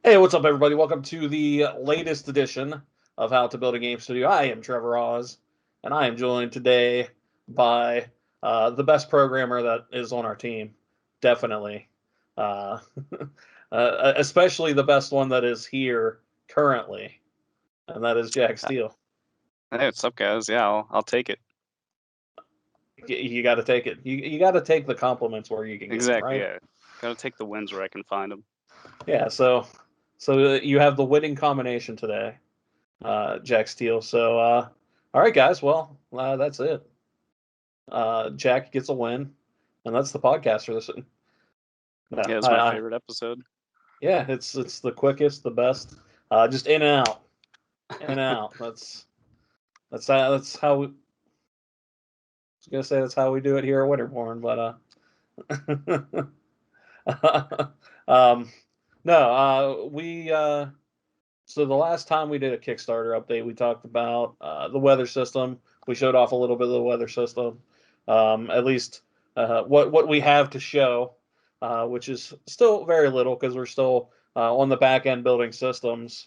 Hey, what's up, everybody? Welcome to the latest edition of How to Build a Game Studio. I am Trevor Oz, and I am joined today by the best programmer that is on our team, definitely. Uh, Especially the best one that is here currently, and that is Jack Steele. Hey, what's up, guys? Yeah, I'll take it. You got to take it. You got to take the compliments where you can get them, Exactly. right? Yeah, gotta take the wins where I can find them. Yeah. So you have the winning combination today, Jack Steele. All right, guys. Well, that's it. Jack gets a win, and that's the podcast for this. No, Yeah, it's my favorite episode. yeah, it's the quickest, the best. Just in and out, in and out. That's how we. I was gonna say that's how we do it here at Winterborn, but um, no, we so the last time we did a Kickstarter update, we talked about the weather system. We showed off a little bit of the weather system, at least what we have to show, which is still very little because we're still on the back end building systems.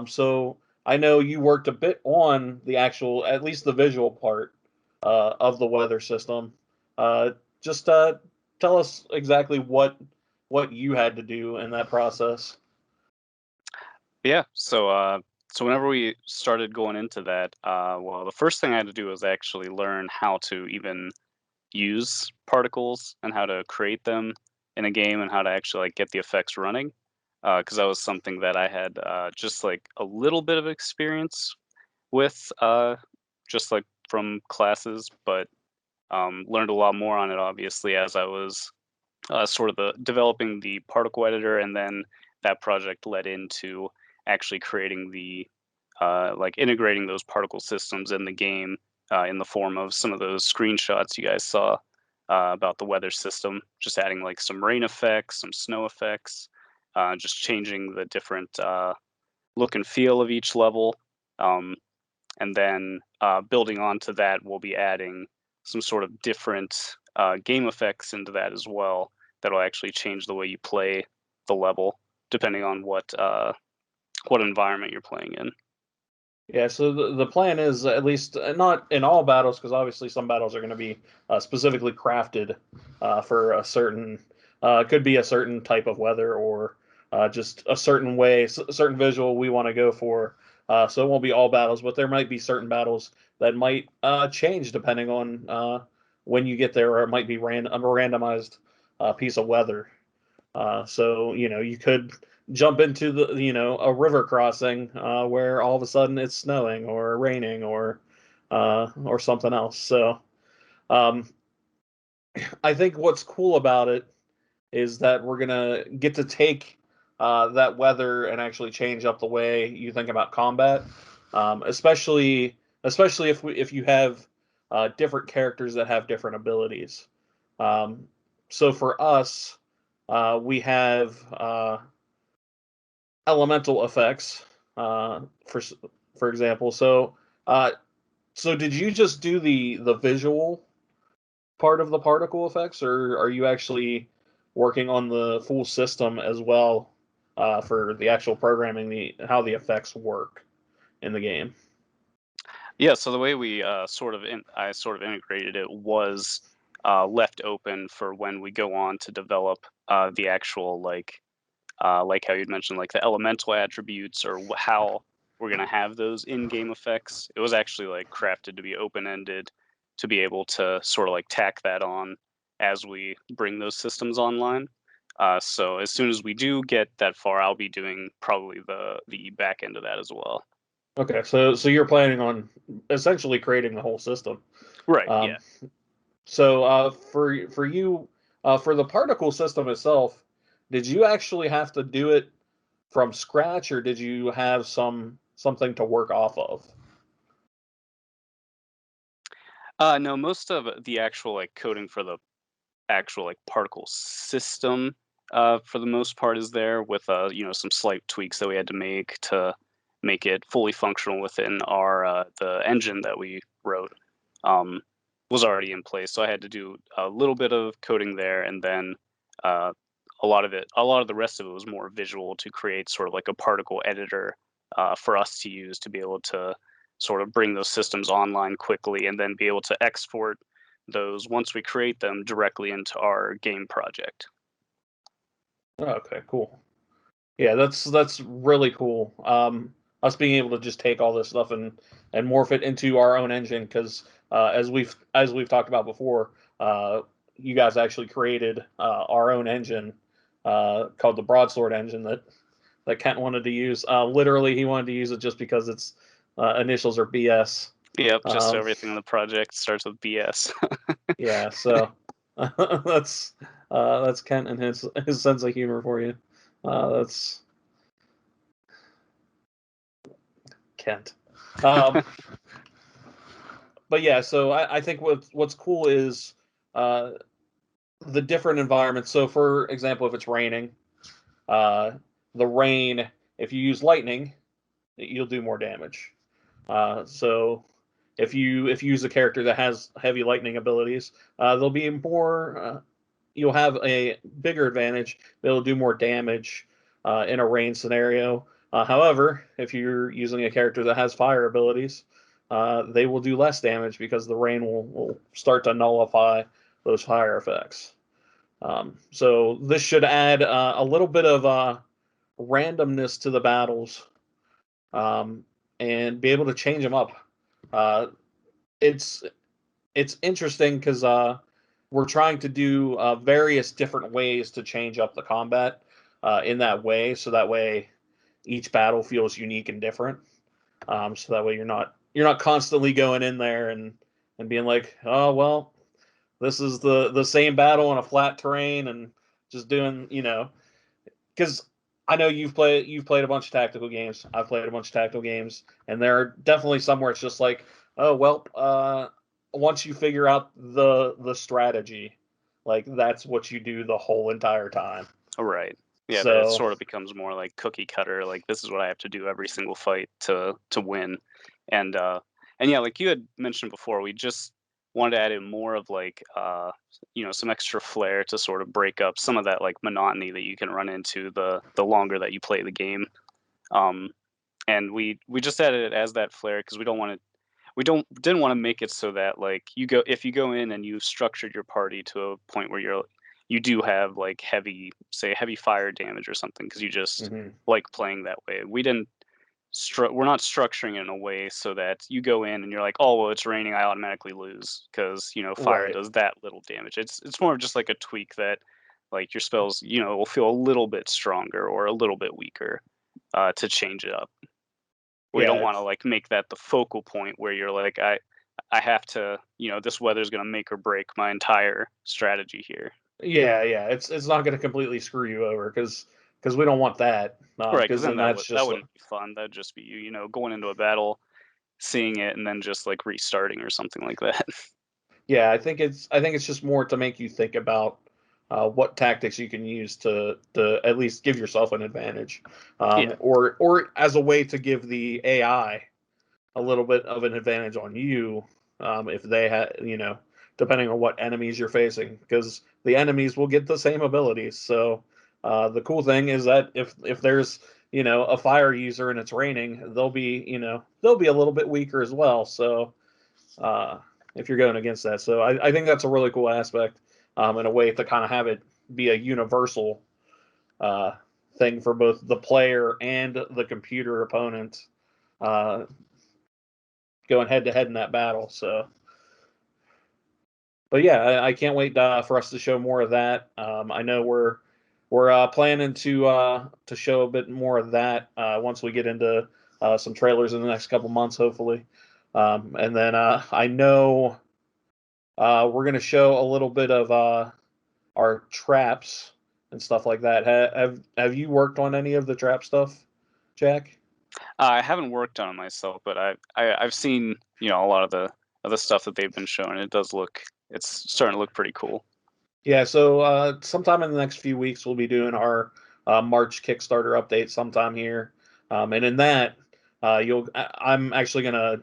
So I know you worked a bit on the actual, at least the visual part of the weather system. Uh, just tell us exactly what you had to do in that process. Yeah. So whenever we started going into that, well, the first thing I had to do was actually learn how to even use particles and how to create them in a game and how to actually like get the effects running. Because that was something that I had just like a little bit of experience with, just like from classes, but learned a lot more on it obviously as I was sort of developing the particle editor, and then that project led into actually creating the like integrating those particle systems in the game in the form of some of those screenshots you guys saw about the weather system, just adding like some rain effects, some snow effects, just changing the different look and feel of each level. Um, and then building onto that, we'll be adding some sort of different game effects into that as well. That'll actually change the way you play the level, depending on what environment you're playing in. Yeah, so the plan is at least not in all battles, because obviously some battles are going to be specifically crafted for a certain, could be a certain type of weather or just a certain way, certain visual we want to go for. So it won't be all battles, but there might be certain battles that might change depending on when you get there, or it might be a randomized piece of weather. So you could jump into a river crossing where all of a sudden it's snowing or raining or something else. So um, I think what's cool about it is that we're gonna get to take that weather and actually change up the way you think about combat, especially if you have different characters that have different abilities. Um, so for us, we have elemental effects, for for example. Uh, so did you just do the visual part of the particle effects, or are you actually working on the full system as well for the actual programming, the how the effects work in the game? Yeah. So the way we I sort of integrated it was left open for when we go on to develop the actual like how you'd mentioned, like the elemental attributes or how we're going to have those in-game effects. It was actually like crafted to be open-ended to be able to sort of like tack that on as we bring those systems online. So as soon as we do get that far, I'll be doing probably the back end of that as well. Okay, so you're planning on essentially creating the whole system. Right. Yeah. Um, for you, for the particle system itself, did you actually have to do it from scratch, or did you have something to work off of? No, most of the actual like coding for the actual like particle system for the most part is there with some slight tweaks that we had to make to make it fully functional within our the engine that we wrote um, was already in place, so I had to do a little bit of coding there, and then uh, a lot of the rest of it was more visual to create sort of like a particle editor for us to use to be able to sort of bring those systems online quickly and then be able to export those once we create them directly into our game project. Okay, cool. Yeah, that's really cool. Us being able to just take all this stuff and morph it into our own engine, because as we've talked about before, you guys actually created our own engine called the Broadsword engine that Kent wanted to use. Literally, he wanted to use it just because its initials are BS. Yep, just so Um, everything in the project starts with BS. yeah, so that's that's Kent and his sense of humor for you. That's Kent. Um, but yeah, so I think what's cool is uh, the different environments. So, for example, if it's raining, uh, the rain, if you use lightning, you'll do more damage. So, if you use a character that has heavy lightning abilities, there'll be more. You'll have a bigger advantage. It'll do more damage in a rain scenario. However, if you're using a character that has fire abilities, they will do less damage because the rain will start to nullify those fire effects. So this should add a little bit of randomness to the battles, um, and be able to change them up. Uh, it's it's interesting because we're trying to do various different ways to change up the combat in that way, so that way each battle feels unique and different. So that way you're not constantly going in there and being like, oh well, this is the same battle on a flat terrain and just doing, because I know you've played a bunch of tactical games. I've played a bunch of tactical games, and there are definitely somewhere it's just like, oh well, once you figure out the strategy, like that's what you do the whole entire time. Right. Yeah, that it So sort of becomes more like cookie cutter, like this is what I have to do every single fight to win. And yeah, like you had mentioned before, we just wanted to add in more of like some extra flair to sort of break up some of that like monotony that you can run into the longer that you play the game. Um and we just added it as that flair because we didn't want to make it so that like if you go in and you've structured your party to a point where you do have like heavy fire damage or something because you just mhm. like playing that way. We're not structuring it in a way so that you go in and you're like, oh well, it's raining, I automatically lose because fire Right. does that little damage. It's more of just like a tweak that like your spells will feel a little bit stronger or a little bit weaker to change it up. We Yeah, don't want to like make that the focal point where you're like, I have to, this weather's going to make or break my entire strategy here. yeah. It's not going to completely screw you over because we don't want that. Right, because Because then then that's that just wouldn't be fun. That'd just be going into a battle, seeing it, and then just like restarting or something like that. yeah. I think it's just more to make you think about what tactics you can use to at least give yourself an advantage, Yeah, or as a way to give the AI a little bit of an advantage on you, if they had, depending on what enemies you're facing, because the enemies will get the same abilities. So the cool thing is that if there's a fire user and it's raining, they'll be a little bit weaker as well. So uh, if you're going against that, so I think that's a really cool aspect, in a way to kind of have it be a universal uh, thing for both the player and the computer opponent, uh, going head to head in that battle. So, but yeah, I can't wait for us to show more of that. I know we're planning to show a bit more of that once we get into some trailers in the next couple months, hopefully. And then I know we're going to show a little bit of our traps and stuff like that. Have you worked on any of the trap stuff, Jack? I haven't worked on it myself, but I've seen a lot of the stuff that they've been showing. It's starting to look pretty cool. Yeah, so sometime in the next few weeks, we'll be doing our March Kickstarter update sometime here, and in that, I'm actually gonna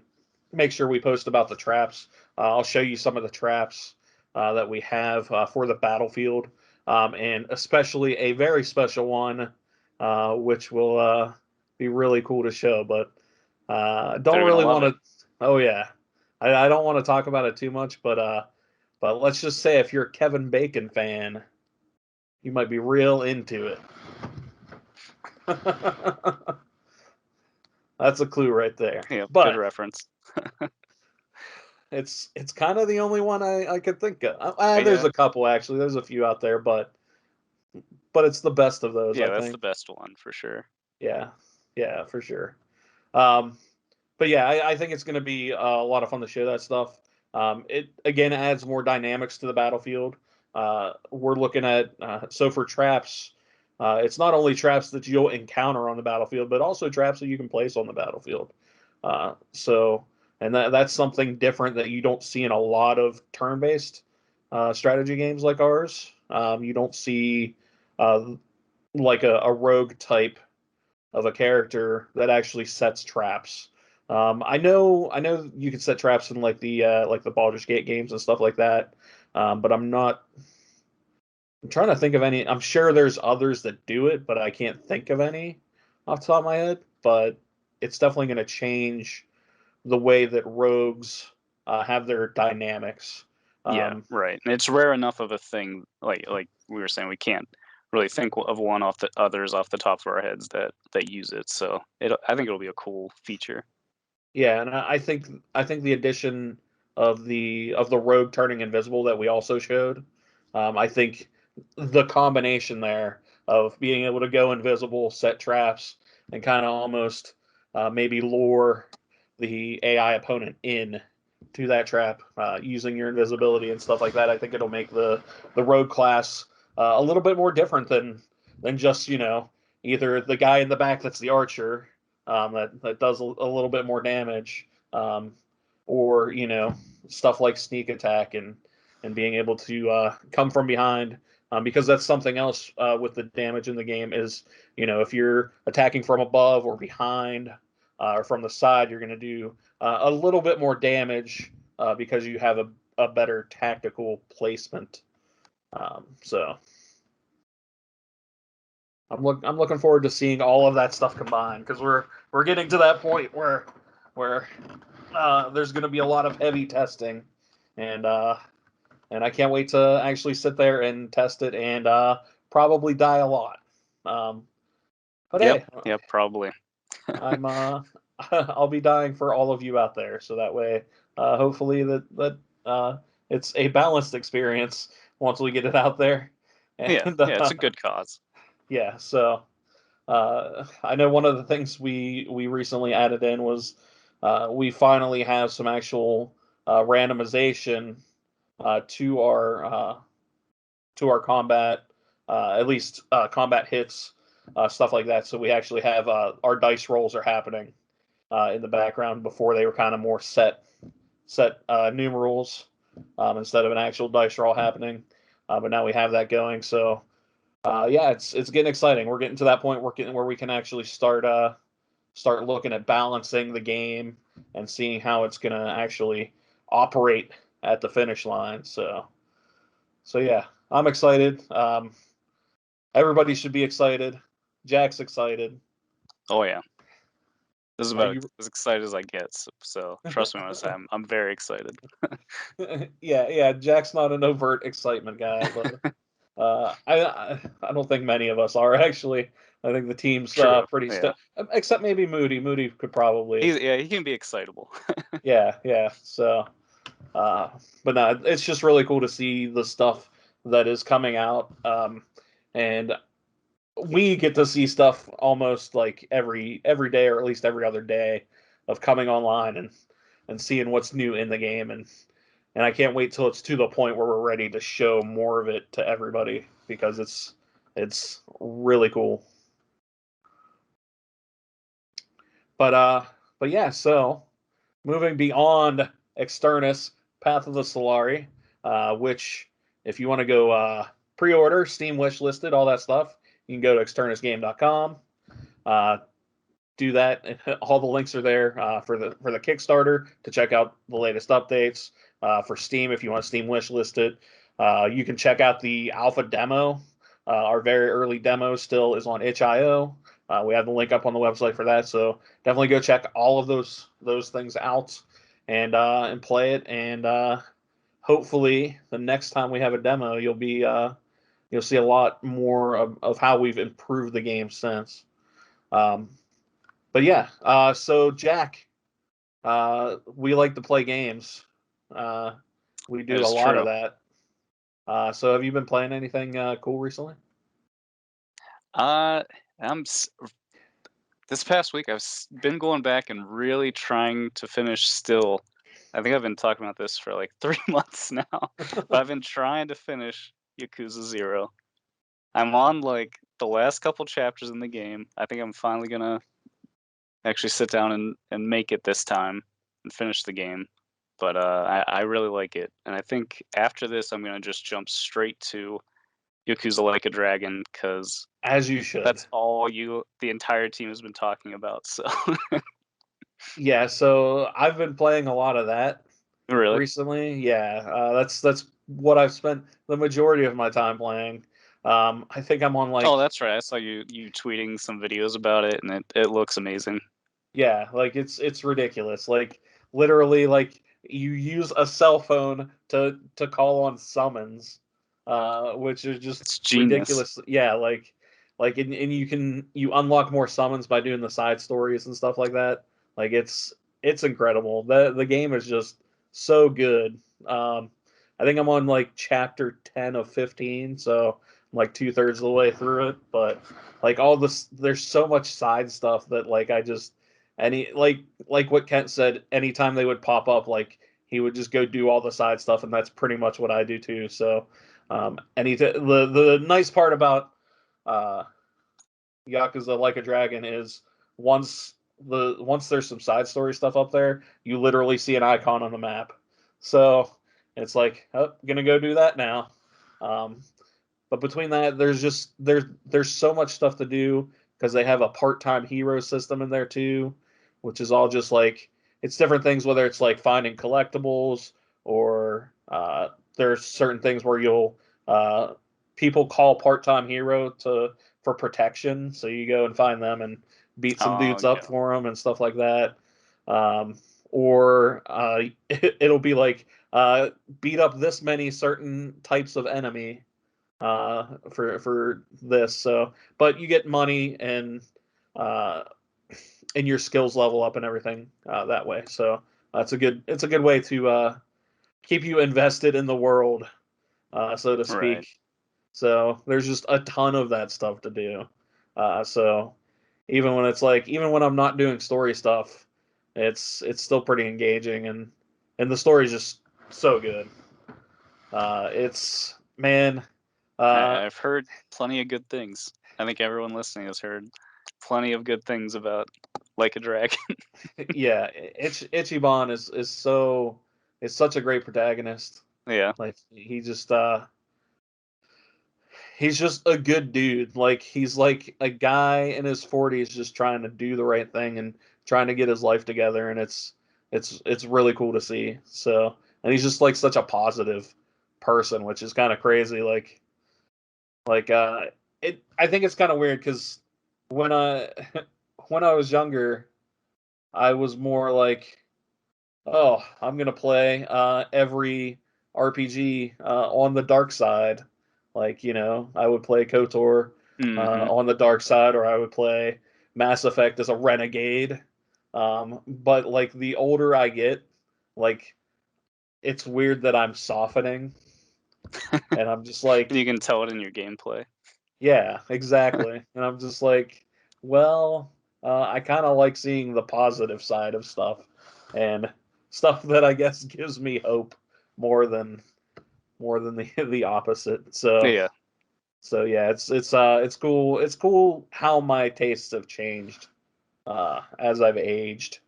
make sure we post about the traps. I'll show you some of the traps that we have for the battlefield. and especially a very special one, which will be really cool to show. But don't They're gonna really love want it. to. Oh yeah, I don't want to talk about it too much, but let's just say if you're a Kevin Bacon fan, you might be real into it. That's a clue right there. Yeah, good But reference. it's kind of the only one I could think of. There's Yeah, a couple actually. There's a few out there, but it's the best of those, yeah, I that's the think. best one for sure. Yeah, yeah, for sure. Um, but yeah, I think it's going to be a lot of fun to show that stuff. It again adds more dynamics to the battlefield. We're looking at so for traps, it's not only traps that you'll encounter on the battlefield, but also traps that you can place on the battlefield. So, and that's something different that you don't see in a lot of turn-based strategy games like ours. You don't see uh, like a rogue type of a character that actually sets traps. I know you can set traps in like the Baldur's Gate games and stuff like that, but I'm not. I'm trying to think of any. I'm sure there's others that do it, but I can't think of any off the top of my head. But it's definitely going to change the way that rogues have their dynamics. Yeah, Um, right. And it's rare enough of a thing, like we were saying, we can't really think of one off the others off the top of our heads that use it. So I think it'll be a cool feature. Yeah, and I think the addition of the rogue turning invisible that we also showed, I think the combination there of being able to go invisible, set traps, and kind of almost maybe lure the AI opponent in to that trap using your invisibility and stuff like that. I think it'll make the rogue class a little bit more different than just either the guy in the back that's the archer that does a little bit more damage, or stuff like sneak attack and being able to come from behind. Because that's something else with the damage in the game is if you're attacking from above or behind or from the side, you're going to do a little bit more damage because you have a better tactical placement. So I'm looking forward to seeing all of that stuff combined because we're getting to that point where there's going to be a lot of heavy testing, and and I can't wait to actually sit there and test it and probably die a lot. Um, but Yep, hey, yep, probably. I'm I'll be dying for all of you out there, so that way, hopefully that it's a balanced experience once we get it out there, Yeah, and yeah, it's a good cause. yeah, so. I know one of the things we recently added in was we finally have some actual randomization uh, to our uh, to our combat, at least combat hits, stuff like that. So we actually have our dice rolls are happening in the background before they were kind of more set numerals instead of an actual dice roll happening. But now we have that going, so yeah, it's getting exciting. We're getting to that point where we can actually start looking at balancing the game and seeing how it's going to actually operate at the finish line. So yeah, I'm excited. Everybody should be excited. Jack's excited. Oh yeah, this is Are about you? as excited as I get. So trust me when I say I'm very excited. Yeah. Jack's not an overt excitement guy, but I don't think many of us are actually. I think the team's True. pretty Yeah. except maybe Moody. Moody could probably. He can be excitable. Yeah. So, uh, but no, it's just really cool to see the stuff that is coming out, and we get to see stuff almost like every day or at least every other day of coming online and seeing what's new in the game and I can't wait till it's to the point where we're ready to show more of it to everybody because it's really cool. But but yeah, so moving beyond Externus, Path of the Solari, which if you want to go pre-order, Steam wish listed, all that stuff, you can go to externusgame.com. Uh, do that. All the links are there for the Kickstarter to check out the latest updates. For Steam, if you want Steam wish list it, You can check out the alpha demo. Our very early demo still is on itch.io. We have the link up on the website for that, so definitely go check all of those things out and play it. And hopefully, the next time we have a demo, you'll see a lot more of how we've improved the game since. Um, but yeah, so Jack, we like to play games. Uh, we That do a is lot of true. that. So have you been playing anything cool recently? Uh, I'm this past week I've been going back and really trying to finish still. I think I've been talking about this for like 3 months now, but I've been trying to finish Yakuza 0. I'm on like the last couple chapters in the game. I think I'm finally gonna actually sit down and make it this time and finish the game. But I really like it, and I think after this I'm gonna just jump straight to Yakuza Like a Dragon because As you should. that's all the entire team has been talking about. So Yeah, so I've been playing a lot of that really, recently. Yeah, that's what I've spent the majority of my time playing. I think I'm on oh, like that's right. I saw you tweeting some videos about it, and it looks amazing. yeah, like it's ridiculous. Like literally, like you use a cell phone to call on summons, which is just It's genius. ridiculous. Yeah, and you unlock more summons by doing the side stories and stuff like that. Like it's incredible. The game is just so good. I think I'm on like chapter 10 of 15, so I'm like 2/3 of the way through it. But like all this, there's so much side stuff that like I just any like what Kent said, anytime they would pop up, like he would just go do all the side stuff, and that's pretty much what I do too. So, the nice part about uh, Yakuza Like a Dragon is once once there's some side story stuff up there, you literally see an icon on the map. So it's like, oh, gonna go do that now. Um, but between that, there's so much stuff to do because they have a part-time hero system in there too, which is all just like it's different things. Whether it's like finding collectibles or there's certain things where you'll uh, people call part-time hero to for protection, so you go and find them and beat some Oh dudes up yeah, for them and stuff like that. Um, or it'll be like beat up this many certain types of enemy for this. So, but you get money uh, and your skills level up and everything that way. So that's a good. It's a good way to keep you invested in the world, so to right. speak. So there's just a ton of that stuff to do. So even when I'm not doing story stuff, it's still pretty engaging and the story's just so good. It's man. Uh, I've heard plenty of good things. I think everyone listening has heard plenty of good things about Like a Dragon. yeah, Ichiban is such a great protagonist. Yeah. Like he's just a good dude. Like he's like a guy in his 40s just trying to do the right thing and trying to get his life together and it's really cool to see. So, and he's just like such a positive person, which is kind of crazy like it I think it's kind of weird cuz when I when I was younger, I was more like oh, I'm gonna play every RPG on the dark side. Like I would play KOTOR Hmm. on the dark side, or I would play Mass Effect as a renegade. But like the older I get, like it's weird that I'm softening, and I'm just You like, can tell it in your gameplay. yeah, exactly, and I'm just like, well, I kind of like seeing the positive side of stuff, and stuff that I guess gives me hope more than the the opposite. Yeah. So yeah, it's cool. It's cool how my tastes have changed as I've aged,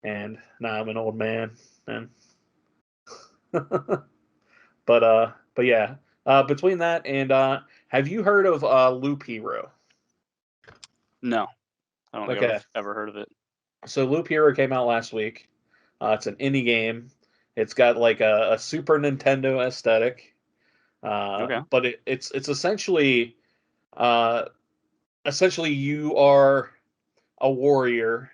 and now I'm an old man. And but yeah, between that and have you heard of Loop Hero? No, I don't think Okay, I've ever heard of it. so Loop Hero came out last week. It's an indie game. It's got like a Super Nintendo aesthetic, Okay. but it's uh, essentially you are a warrior,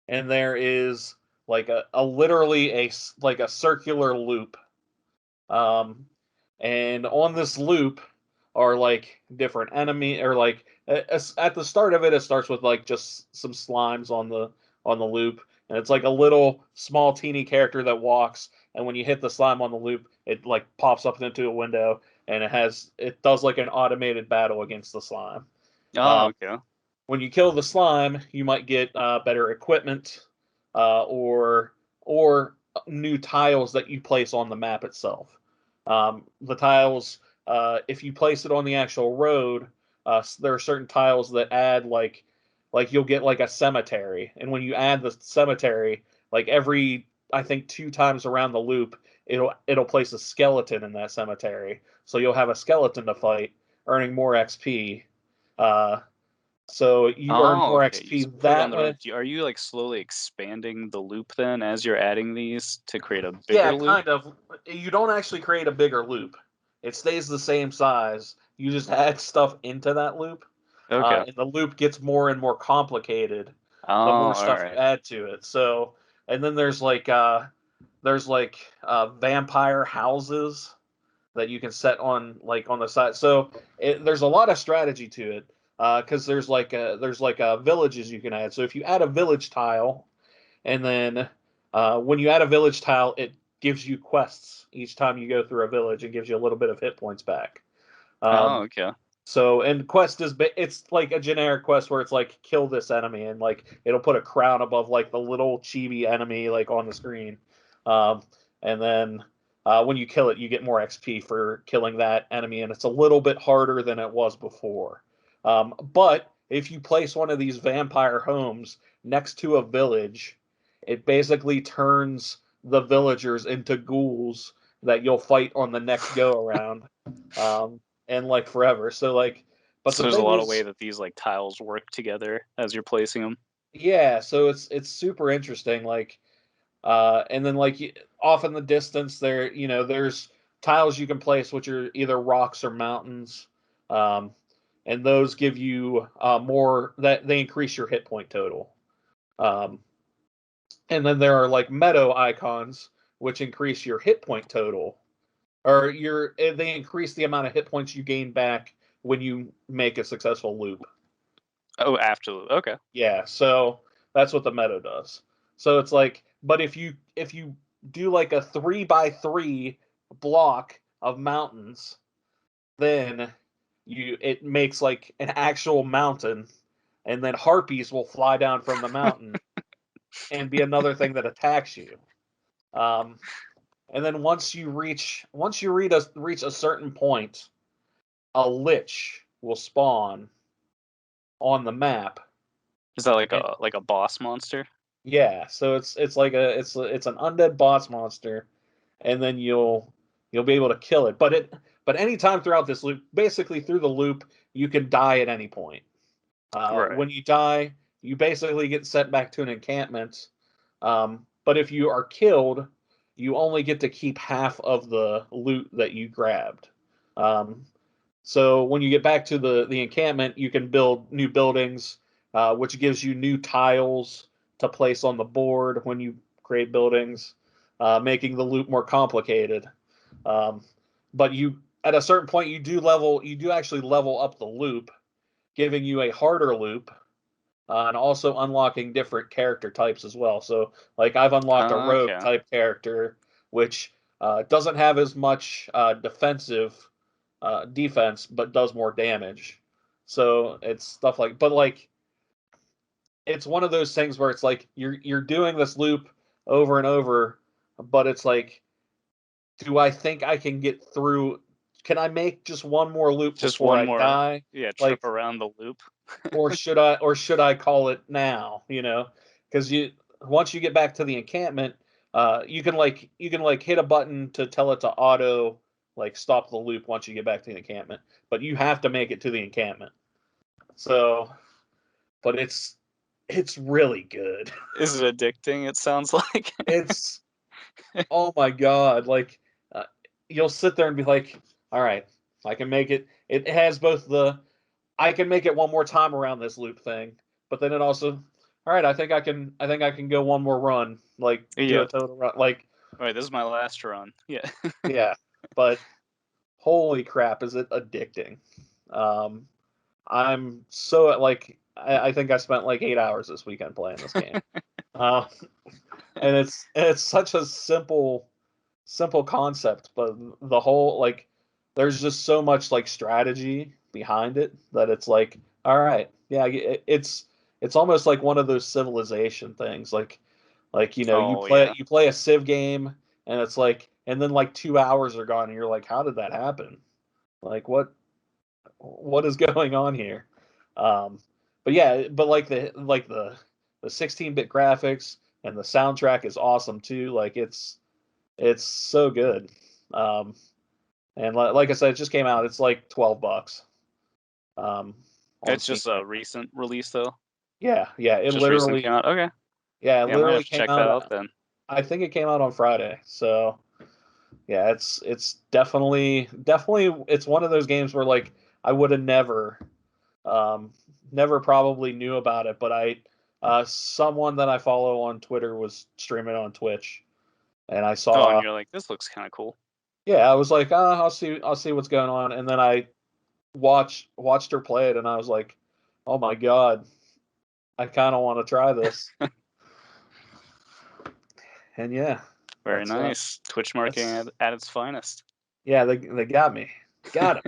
and there is like a literally like a circular loop. Um, and on this loop are like different enemy or like at the start of it, it starts with like just some slimes on the loop, and it's like a little small teeny character that walks, and when you hit the slime on the loop, it like pops up into a window, and it does like an automated battle against the slime. Oh, Um, okay. when you kill the slime, you might get better equipment or new tiles that you place on the map itself. The tiles, if you place it on the actual road, there are certain tiles that add like you'll get like a cemetery, and when you add the cemetery, like every I think 2 times around the loop, it'll place a skeleton in that cemetery, so you'll have a skeleton to fight, earning more XP. Uh, so you earn Oh, more okay. You XP just put it on that the road. way. Are you like slowly expanding the loop then as you're adding these to create a Yeah, bigger loop? kind of. You don't actually create a bigger loop. It stays the same size. You just add stuff into that loop, Okay. and the loop gets more and more complicated Oh, the more all stuff you right. add to it. So, and then there's like vampire houses that you can set on like on the side. So there's a lot of strategy to it because there's like villages you can add. So if you add a village tile, and then when you add a village tile, it gives you quests each time you go through a village and gives you a little bit of hit points back. Oh, Um, okay. so and quest is it's like a generic quest where it's like kill this enemy, and like it'll put a crown above like the little chibi enemy like on the screen, um, and then when you kill it, you get more XP for killing that enemy, and it's a little bit harder than it was before. But if you place one of these vampire homes next to a village, it basically turns the villagers into ghouls that you'll fight on the next go around. Um, and like forever. So like, but So the there's a thing lot of way is, that these like tiles work together as you're placing them. yeah. So it's super interesting. Like, and then like off in the distance there, there's tiles you can place which are either rocks or mountains, um, and those give you more that they increase your hit point total. Um, and then there are like meadow icons which increase your hit point total, or they increase the amount of hit points you gain back when you make a successful loop. Oh, absolutely. Okay. Yeah, so that's what the meadow does. So it's like, but if you do like a 3 by 3 block of mountains, then it makes like an actual mountain, and then harpies will fly down from the mountain and be another thing that attacks you. Um, and then once you reach a certain point, a lich will spawn on the map. Is that And like a boss monster? yeah, so it's like it's an undead boss monster, and then you'll be able to kill it. But anytime throughout this loop, basically through the loop, you can die at any point. Right. When you die, you basically get sent back to an encampment. But if you are killed, you only get to keep half of the loot that you grabbed. Um, So when you get back to the encampment, you can build new buildings, which gives you new tiles to place on the board when you create buildings, making the loop more complicated. Um, but you at a certain point you do actually level up the loop, giving you a harder loop, and also unlocking different character types as well. So like I've unlocked a rogue Okay. type character, which doesn't have as much defense, but does more damage. So it's stuff like, but like it's one of those things where it's like you're doing this loop over and over, but it's like, do I think I can get through? Can I make just one more loop Just before one I more, die? yeah, Like, trip around the loop. or should I call it now? Because you once you get back to the encampment, you can like hit a button to tell it to auto like stop the loop once you get back to the encampment, but you have to make it to the encampment. So, but it's really good. Is it addicting? It sounds like. It's Oh my God! Like, uh, you'll sit there and be like, "All right, I can make it." It has both the I can make it one more time around this loop thing, but then it also, all right, I think I can go one more run, like do a Yep. total run, like All right, this is my last run. Yeah. yeah. But holy crap, is it addicting? Um, I'm so like I think I spent like 8 hours this weekend playing this game. Uh, and it's such a simple concept, but the whole like there's just so much like strategy behind it that it's like, all right, yeah, it's almost like one of those civilization things, like Oh yeah. you play a Civ game and it's like, and then like 2 hours are gone and you're like, how did that happen? Like what is going on here? Um, but yeah, but like the 16-bit graphics and the soundtrack is awesome too. Like it's so good. Um, and like I said, it just came out. It's like $12 um, on It's Steam just a right now. recent release though. Yeah, yeah. Just recently came out. Okay. It Yeah, I might have literally to came check that out. out then. I think it came out on Friday. So yeah, it's definitely it's one of those games where like I would have um, never probably knew about it, but I someone that I follow on Twitter was streaming on Twitch, and I Oh, and saw. you're like, this looks kind of cool. Yeah, I was like, I'll see what's going on, and then I watched her play it, and I was like, oh my God, I kind of want to try this. And yeah, Very that's nice. Twitch marketing that's at its finest. yeah, they got me, got him.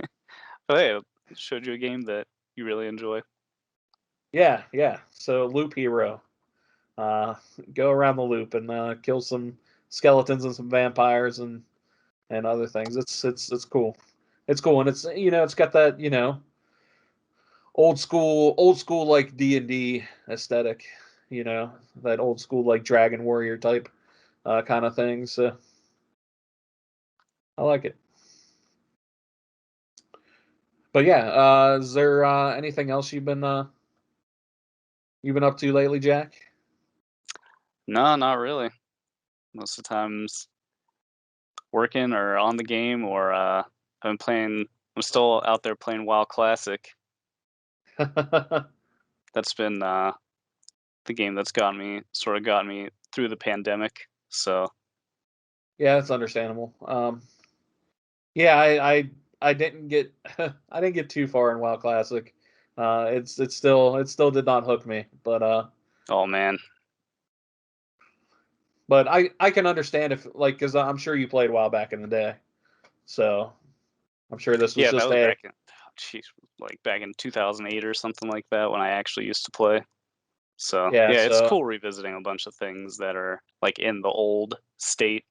But hey, it showed you a game that you really enjoy. Yeah, yeah. So loop hero, uh, go around the loop and kill some skeletons and some vampires and other things. It's cool. It's cool, and it's it's got that old school like D&D aesthetic, that old school like Dragon Warrior type kind of thing. So I like it. But yeah, is there anything else you've been up to lately, Jack? No, not really. Most of the times working or on the game or I've been playing I'm still out there playing WoW Classic. That's been the game that's got me through the pandemic. So Yeah, that's understandable. Yeah, I didn't get I didn't get too far in WoW Classic. It still did not hook me, oh man. but I can understand if like because I'm sure you played WoW back in the day, so I'm sure this was Yeah, that just was a back in jeez, like back in 2008 or something like that when I actually used to play. So, yeah. yeah, it's So cool revisiting a bunch of things that are, like, in the old state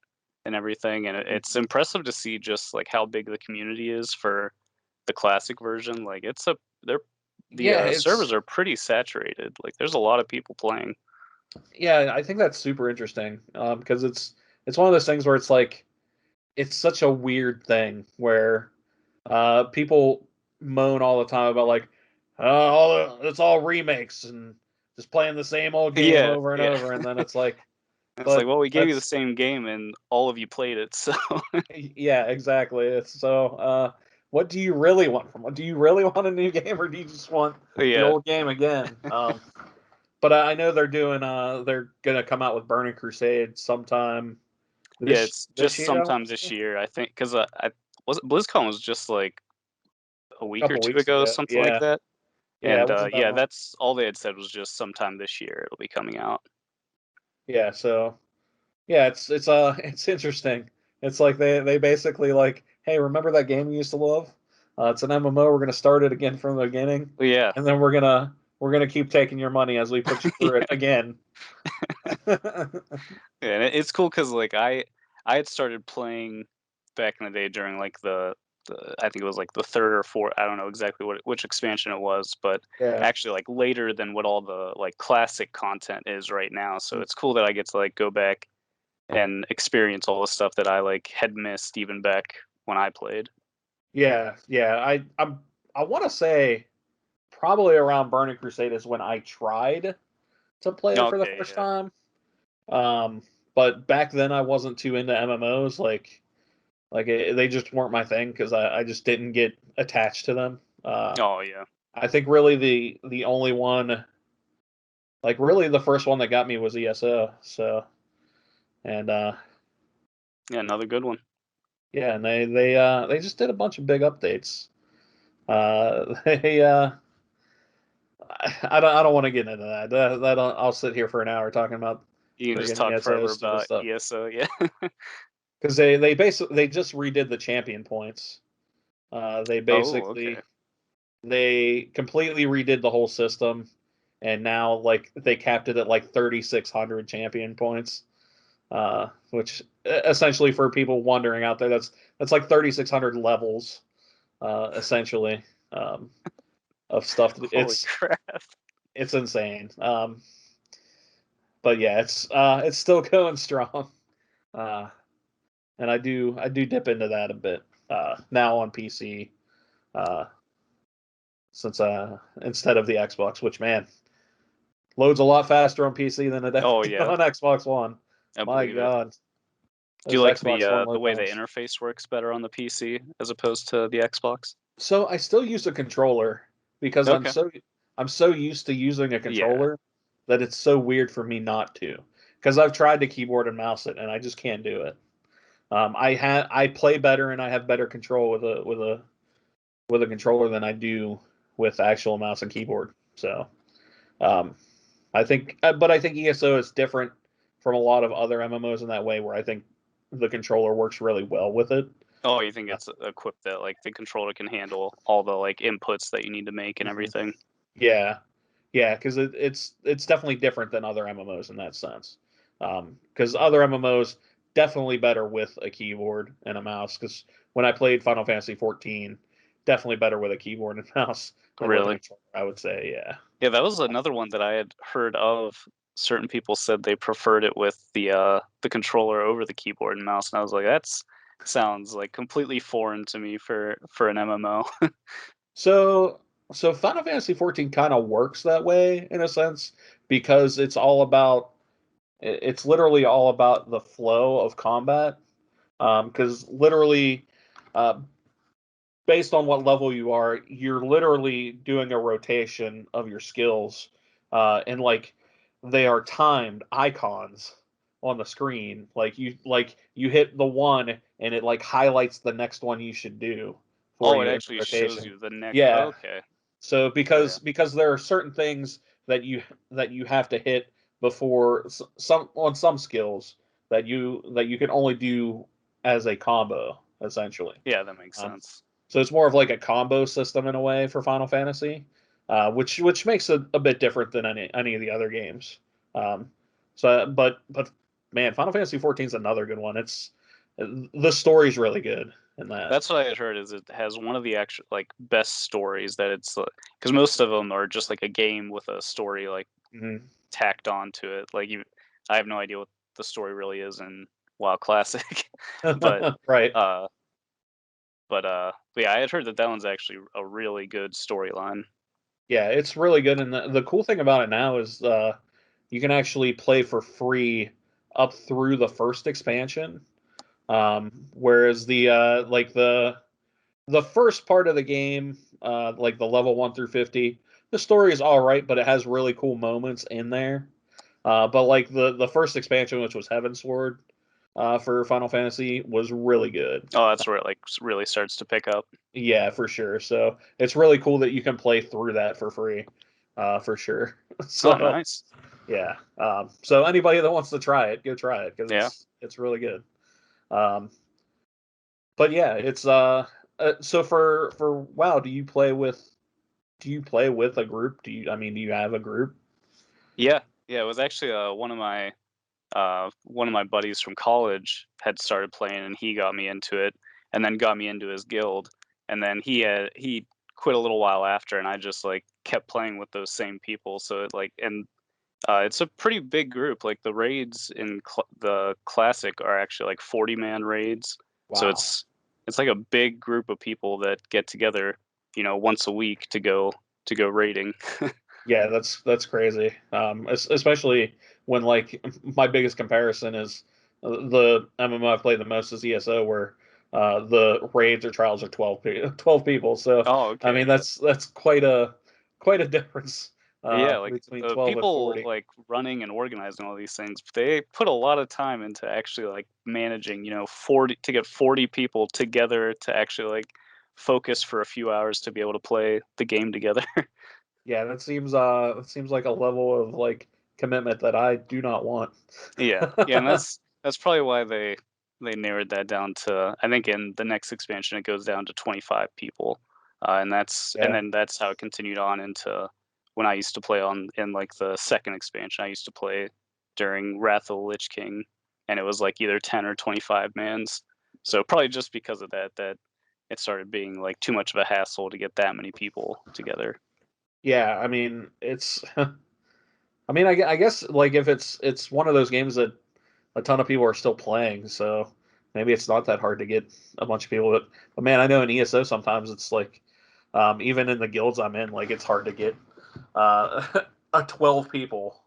and everything, and it's mhm. impressive to see just, like, how big the community is for the classic version, like, it's a they're the, Yeah, servers it's are pretty saturated, like, there's a lot of people playing. yeah. I think that's super interesting because it's one of those things where it's like it's such a weird thing where people moan all the time about like it's all remakes and just playing the same old game Yeah, over and yeah. over, and then it's like, It's like, but "Well, we gave you the that's same game and all of you played it, so" yeah, exactly. It's so. What do you really want from? Do you really want a new game, or do you just want the Yeah. old game again? But I know they're gonna come out with Burning Crusade sometime Yeah, it's this just year. I want sometimes to say this year, I think, 'cause, I was BlizzCon was just, like, a a week or couple 2 weeks ago, ago. something like Yeah, that. yeah, it And, wasn't that yeah, long. that's all they had said was just sometime this year it'll be coming out. Yeah, so yeah, it's interesting. It's like they basically like, hey, remember that game you used to love? It's an MMO. We're gonna start it again from the beginning, But yeah. and then we're gonna keep taking your money as we put you through it Yeah. again. Yeah, and it's cool because like, I had started playing back in the day during, like, the I think it was, like, the 3rd or 4th I don't know exactly which expansion it was, but Yeah. actually, like, later than what all the, like, classic content is right now, so it's cool that I get to, like, go back and experience all the stuff that I, like, had missed even back when I played. Yeah, yeah. I want to say probably around Burning Crusade is when I tried to play it for the Okay, first yeah. time. Um, but back then I wasn't too into MMOs. They just weren't my thing because I just didn't get attached to them. Oh yeah. I think really the only one, like really the first one that got me was ESO. So and Yeah, another good one. yeah, and they just did a bunch of big updates. They I don't want to get into that. I'll sit here for an hour talking about You can just friggin' talk ESO forever stupid about stuff ESO. Yeah. because they basically they just redid the champion points. They Oh, okay. basically they completely redid the whole system, and now like they capped it at like 3,600 champion points. Which essentially for people wondering out there, that's like 3,600 levels, essentially, of stuff. Holy crap. It's insane. But yeah, it's still going strong. Uh, and I do dip into that a bit now on PC, uh, since instead of the Xbox, which man loads a lot faster on PC than it ever Oh did yeah, on Xbox One. I My believe it. God, Do you those like Xbox One the load way the times. interface works better on the PC as opposed to the Xbox? So I still use a controller because Okay. I'm so used to using a Yeah. controller that it's so weird for me not to. Because I've tried to keyboard and mouse it and I just can't do it. I play better and I have better control with a controller than I do with actual mouse and keyboard. So um, but I think ESO is different from a lot of other MMOs in that way, where I think the controller works really well with it. Oh, you think it's equipped that like the controller can handle all the like inputs that you need to make and Mhm. everything? Yeah, yeah, because it's definitely different than other MMOs in that sense. Because other MMOs definitely better with a keyboard and a mouse. Because when I played Final Fantasy 14, definitely better with a keyboard and mouse than with a Really? controller. I would say, yeah. Yeah, that was another one that I had heard of. Certain people said they preferred it with the controller over the keyboard and mouse, and I was like, that's sounds like completely foreign to me for an MMO. So so Final Fantasy 14 kind of works that way in a sense because it's literally all about the flow of combat. Because literally, uh, based on what level you are, you're literally doing a rotation of your skills, and like they are timed icons on the screen. Like you hit the one, and it like highlights the next one you should do for Oh, it you in actually shows rotation. you the next. Yeah. Okay. So Oh yeah. because there are certain things that you have to hit before some on some skills that you can only do as a combo essentially. Yeah, that makes Um, sense. so it's more of like a combo system in a way for Final Fantasy, which makes it a bit different than any of the other games. Um, but man, Final Fantasy 14 is another good one. The story's really good in that. That's what I had heard is it has one of the actual like best stories that it's because most of them are just like a game with a story like Mhm. tacked onto it. Like you, I have no idea what the story really is in WoW Classic, but Right. uh, but yeah, I had heard that that one's actually a really good storyline. Yeah, it's really good. And the cool thing about it now is you can actually play for free up through the first expansion. Whereas the first part of the game, like the level 1 through 50, the story is all right, but it has really cool moments in there. But like the first expansion, which was Heaven's Sword, for Final Fantasy, was really good. Oh, that's where it like really starts to pick up. Yeah, for sure. So it's really cool that you can play through that for free, for sure. Oh, So nice. yeah. So anybody that wants to try it, go try it because Yeah. it's really good. Um, but yeah, it's so for WoW, do you play with a group? Do you have a group? Yeah. Yeah. It was actually one of my buddies from college had started playing and he got me into it and then got me into his guild and then he quit a little while after and I just like kept playing with those same people so it like and it's a pretty big group like the raids in the classic are actually like 40-man raids so Wow. it's like a big group of people that get together once a week to go raiding. Yeah, that's crazy. Especially when like my biggest comparison is the MMO I've played the most is ESO, where the raids or trials are 12 people. So Oh, I okay, mean yeah. that's quite a difference Yeah, like between the 12 and people 40. like running and organizing all these things, they put a lot of time into actually like managing, 40 to get 40 people together to actually like focus for a few hours to be able to play the game together. Yeah, that seems like a level of like commitment that I do not want. Yeah. Yeah, and that's probably why they narrowed that down to, I think in the next expansion it goes down to 25 people. And Yeah. then that's how it continued on into when I used to play on in like the second expansion. I used to play during Wrath of the Lich King, and it was like either 10 or 25 mans. So probably just because of that it started being like too much of a hassle to get that many people together. Yeah, I mean, it's I mean, I guess like if it's one of those games that a ton of people are still playing, so maybe it's not that hard to get a bunch of people. But man, I know in ESO sometimes it's like even in the guilds I'm in, like it's hard to get uh, a 12 people,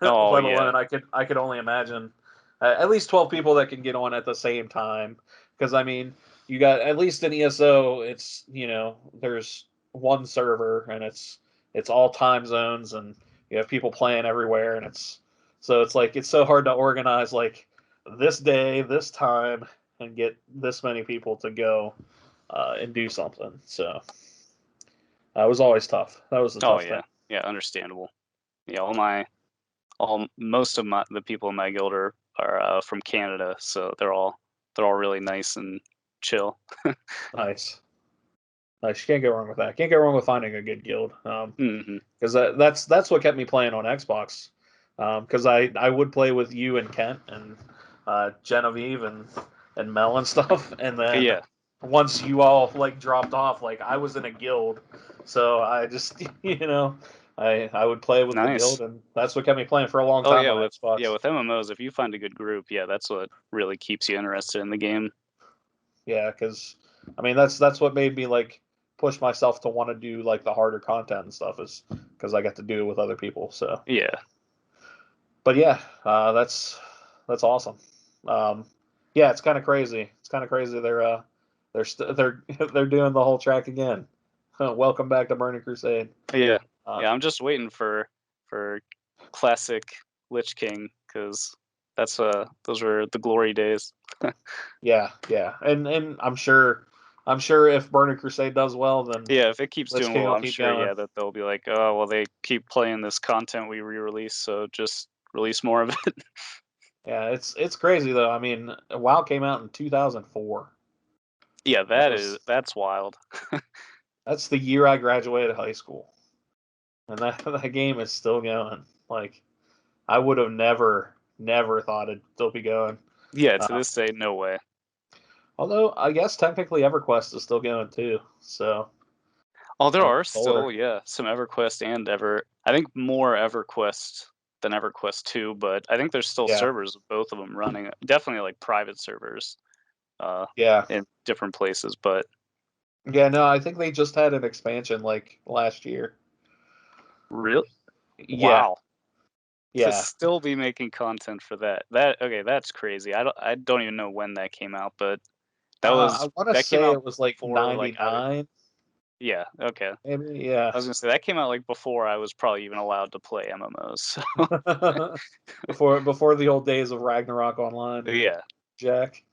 Oh let yeah. alone I could only imagine at least 12 people that can get on at the same time. Because I mean, you got at least in ESO, it's there's one server and it's all time zones and you have people playing everywhere and it's like it's so hard to organize like this day, this time, and get this many people to go and do something. So that was always tough. That was the Oh tough thing. yeah. Yeah, understandable. Yeah, all most of my the people in my guild are from Canada, so they're all really nice and chill. Nice. Nice. You can't go wrong with that. Can't go wrong with finding a good guild. Hmm. Because that's what kept me playing on Xbox. Because I would play with you and Kent and Genevieve and Mel and stuff, and then Yeah, once you all like dropped off, like I was in a guild, so I just I would play with the nice. guild, and that's what kept me playing for a long Oh time yeah, on with Xbox. with MMOs, if you find a good group, yeah, that's what really keeps you interested in the game. Yeah, because I mean that's what made me like push myself to want to do like the harder content and stuff is because I got to do it with other people. So, Yeah. but yeah, that's awesome. Yeah, it's kind of crazy. It's kind of crazy. They're they're doing the whole track again. Welcome back to Burning Crusade. Yeah. Uh, Yeah, I'm just waiting for classic Lich King because that's those were the glory days. yeah, yeah, and I'm sure if Burning Crusade does well, then Yeah, if it keeps Lich doing King well, will I'm keep sure, going. yeah, that they'll be like, "Oh, well, they keep playing this content we re-release, so just release more of it." Yeah, it's crazy though. I mean, WoW came out in 2004. Yeah, That was that's wild. that's the year I graduated high school, and that that game is still going. Like I would have never thought it'd still be going. Yeah, to Uh, this day, no way. although I guess technically EverQuest is still going too. So Oh, there and are it's older. still, yeah, some EverQuest and I think more EverQuest than EverQuest 2, but I think there's still Yeah, servers of both of them running. Definitely like private servers uh yeah, in different places, but yeah. No, I think they just had an expansion like last year. real Yeah, wow. To yeah. still be making content for that. Okay, that's crazy. I don't even know when that came out, but I want to that came say out it was like before like I would. '99, Yeah, okay. maybe. Yeah, I was gonna say that came out like before I was probably even allowed to play MMOs. before the old days of Ragnarok Online. So yeah, Jack,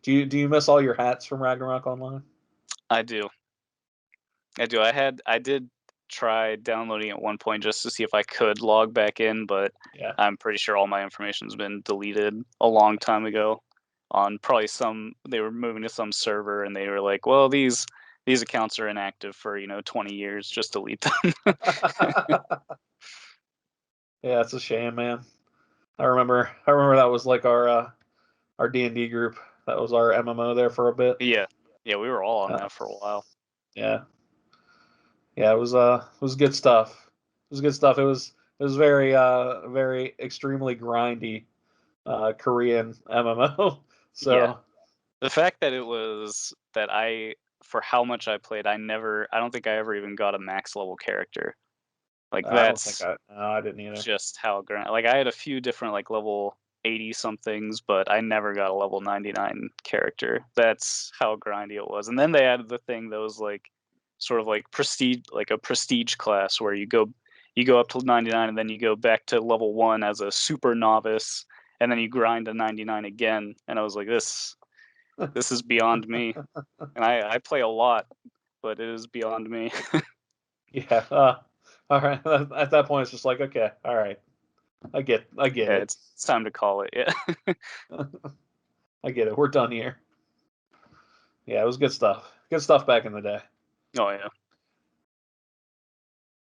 do you miss all your hats from Ragnarok Online? I do. I do. I did try downloading at one point just to see if I could log back in, but Yeah. I'm pretty sure all my information's been deleted a long time ago on probably some they were moving to some server and they were like, "Well, these accounts are inactive for, 20 years, just delete them." Yeah, it's a shame, man. I remember that was like our D&D group. That was our MMO there for a bit. Yeah. Yeah, we were all on Uh, that for a while. yeah. Yeah, it was good stuff. It was good stuff. It was very very extremely grindy Korean MMO. Yeah. So, The fact that it was that for how much I played, I don't think I ever even got a max level character. Like I don't think that's I didn't either. just how like I had a few different like level 80 somethings, but I never got a level 99 character. That's how grindy it was. And then they added the thing that was like sort of like prestige, like a prestige class where you go up to 99 and then you go back to level 1 as a super novice and then you grind to 99 again. And I was like, this is beyond me. And I play a lot, but it is beyond me. Yeah. All right. At that point, it's just like, okay, all right, I get Yeah, it. it's time to call it. Yeah. I get it. We're done here. Yeah, it was good stuff. Good stuff back in the day. Oh yeah.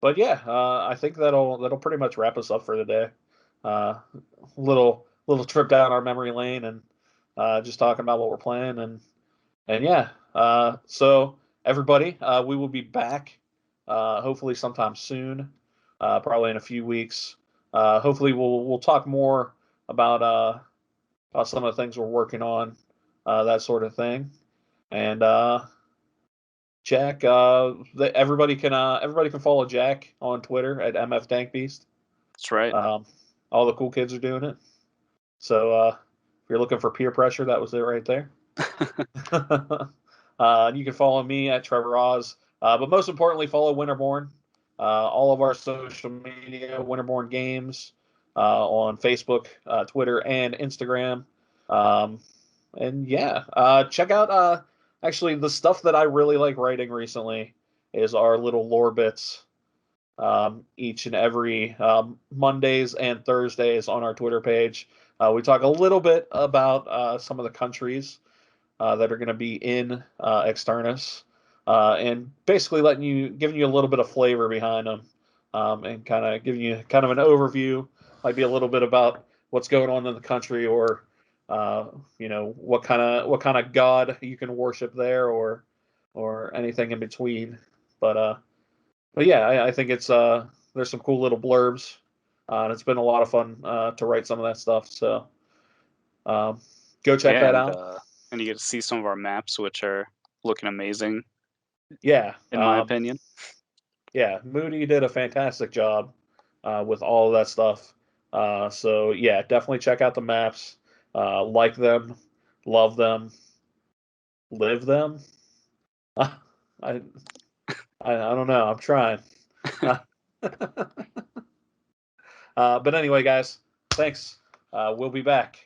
But yeah, I think that'll pretty much wrap us up for the day. Uh, little trip down our memory lane and just talking about what we're playing and yeah. So everybody, we will be back hopefully sometime soon, probably in a few weeks. Hopefully we'll talk more about some of the things we're working on, that sort of thing. And Jack, everybody can follow Jack on Twitter at MFDankBeast. That's right. All the cool kids are doing it. So if you're looking for peer pressure, that was it right there. You can follow me at Trevor Oz, but most importantly, follow Winterborn. All of our social media, Winterborn Games, on Facebook, Twitter, and Instagram. Um, and yeah, check out actually the stuff that I really like writing recently is our little lore bits each and every Mondays and Thursdays on our Twitter page. We talk a little bit about some of the countries that are going to be in Externus, and basically giving you a little bit of flavor behind them, and kind of giving you kind of an overview, might be a little bit about what's going on in the country, or what kind of god you can worship there, or anything in between. But yeah, I think it's there's some cool little blurbs, and it's been a lot of fun to write some of that stuff. So um, go check Yeah, that out. and you get to see some of our maps, which are looking amazing, Yeah, in my opinion. yeah, Moody did a fantastic job with all of that stuff. So yeah, definitely check out the maps, like them, love them, live them. I, I I don't know. I'm trying. But anyway, guys, thanks. We'll be back.